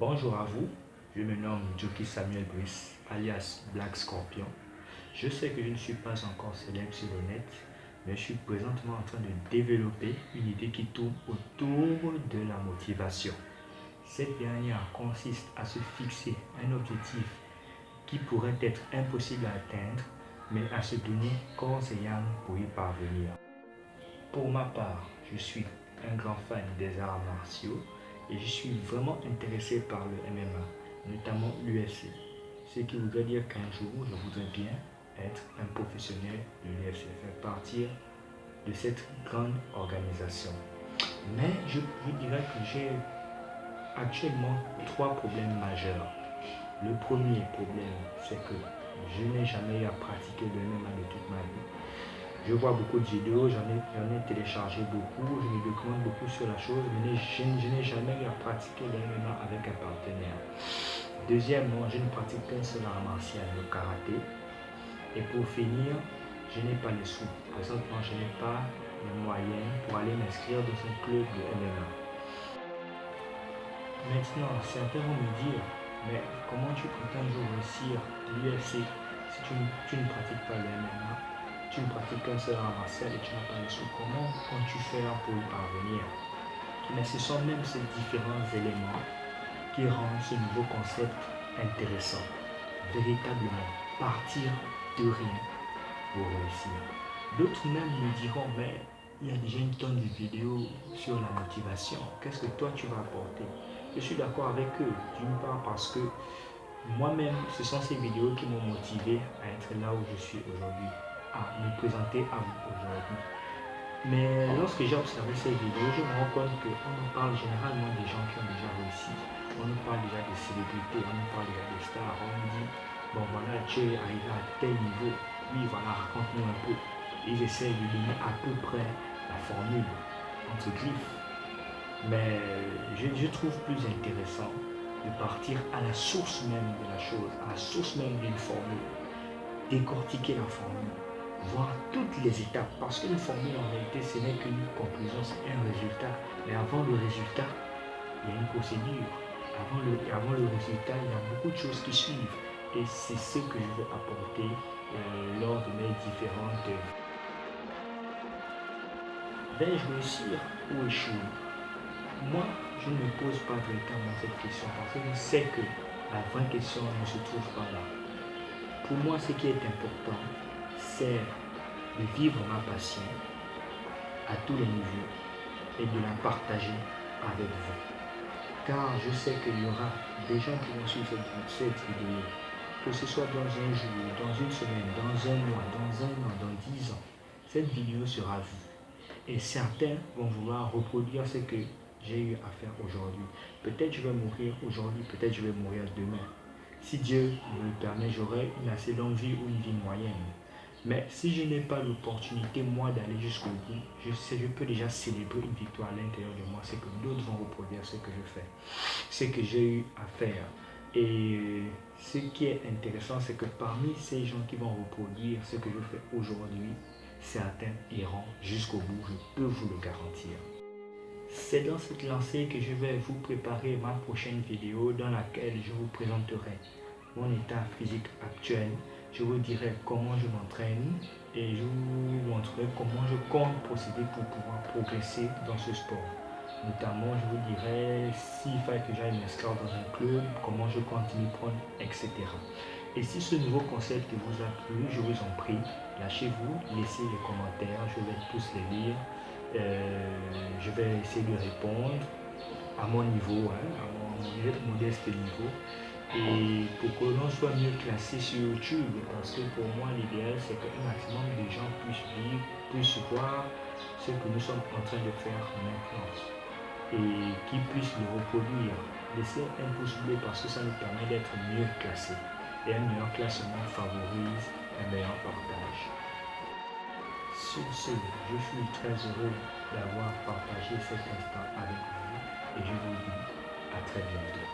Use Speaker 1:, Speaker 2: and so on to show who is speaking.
Speaker 1: Bonjour à vous, je me nomme Joki Samuel Brice, alias Black Scorpion. Je sais que je ne suis pas encore célèbre sur le net, mais je suis présentement en train de développer une idée qui tourne autour de la motivation. Cette dernière consiste à se fixer un objectif qui pourrait être impossible à atteindre, mais à se donner corps et âme pour y parvenir. Pour ma part, je suis un grand fan des arts martiaux et je suis vraiment intéressé par le MMA, notamment l'UFC. Ce qui voudrait dire qu'un jour, je voudrais bien être un professionnel de l'UFC, faire partir de cette grande organisation. Mais je dirais que j'ai actuellement trois problèmes majeurs. Le premier problème, c'est que je n'ai jamais eu à pratiquer le MMA de toute ma vie. Je vois beaucoup de vidéos, j'en ai téléchargé beaucoup, je me documente beaucoup sur la chose, mais je n'ai jamais eu à pratiquer le MMA avec un partenaire. Deuxièmement, je ne pratique qu'un seul art martial, le karaté. Et pour finir, je n'ai pas les sous. Présentement, je n'ai pas les moyens pour aller m'inscrire dans un club de MMA. Maintenant, certains vont me dire, mais comment tu prétends réussir l'UFC si tu ne pratiques pas le MMA, tu ne pratiques qu'un seul art martial et tu n'as pas les sous? Comment comptes-tu faire pour y parvenir? Mais ce sont même ces différents éléments qui rendent ce nouveau concept intéressant. Véritablement, partir de rien pour réussir. D'autres même me diront, mais il y a déjà une tonne de vidéos sur la motivation. Qu'est-ce que toi tu vas apporter? Je suis d'accord avec eux, d'une part parce que moi-même, ce sont ces vidéos qui m'ont motivé à être là où je suis aujourd'hui, à me présenter à vous aujourd'hui. Mais lorsque j'ai observé ces vidéos, je me rends compte qu'on nous parle généralement des gens qui ont déjà réussi. On nous parle déjà des célébrités, on nous parle déjà des stars. On nous dit, bon voilà, tu es arrivé à tel niveau. Oui, voilà, raconte-nous un peu. Ils essaient de donner à peu près la formule entre griffes. Mais je trouve plus intéressant de partir à la source même de la chose, à la source même d'une formule, décortiquer la formule, voir toutes les étapes, parce qu'une formule en réalité ce n'est qu'une conclusion, c'est un résultat. Mais avant le résultat, il y a une procédure. Avant le résultat, il y a beaucoup de choses qui suivent. Et c'est ce que je veux apporter lors de mes différentes. Vais-je réussir ou échouer? Moi, je ne me pose pas véritablement cette question parce que je sais que la vraie question ne se trouve pas là. Pour moi, ce qui est important, c'est de vivre ma passion à tous les niveaux et de la partager avec vous. Car je sais qu'il y aura des gens qui vont suivre cette vidéo, que ce soit dans un jour, dans une semaine, dans un mois, dans un an, dans 10 ans. Cette vidéo sera vue. Et certains vont vouloir reproduire ce que j'ai eu à faire aujourd'hui. Peut-être je vais mourir aujourd'hui, peut-être je vais mourir demain. Si Dieu me le permet, j'aurai une assez longue vie ou une vie moyenne. Mais si je n'ai pas l'opportunité, moi, d'aller jusqu'au bout, je peux déjà célébrer une victoire à l'intérieur de moi. C'est que d'autres vont reproduire ce que je fais, ce que j'ai eu à faire. Et ce qui est intéressant, c'est que parmi ces gens qui vont reproduire ce que je fais aujourd'hui, certains iront jusqu'au bout, je peux vous le garantir. C'est dans cette lancée que je vais vous préparer ma prochaine vidéo dans laquelle je vous présenterai mon état physique actuel. Je vous dirai comment je m'entraîne et je vous montrerai comment je compte procéder pour pouvoir progresser dans ce sport. Notamment, je vous dirai s'il fallait que j'aille m'inscrire dans un club, comment je continue prendre, etc. Et si ce nouveau concept vous a plu, je vous en prie, lâchez-vous, laissez les commentaires, je vais tous les lire. Je vais essayer de répondre à mon niveau, à mon modeste niveau. Et pour que l'on soit mieux classé sur YouTube, parce que pour moi l'idéal c'est qu'un maximum de gens puissent vivre, puissent voir ce que nous sommes en train de faire maintenant et qui puissent le reproduire. Laissez un pouce bleu parce que ça nous permet d'être mieux classés. Et un meilleur classement favorise un meilleur partage. Sur ce, je suis très heureux d'avoir partagé cet instant avec vous et je vous dis à très bientôt.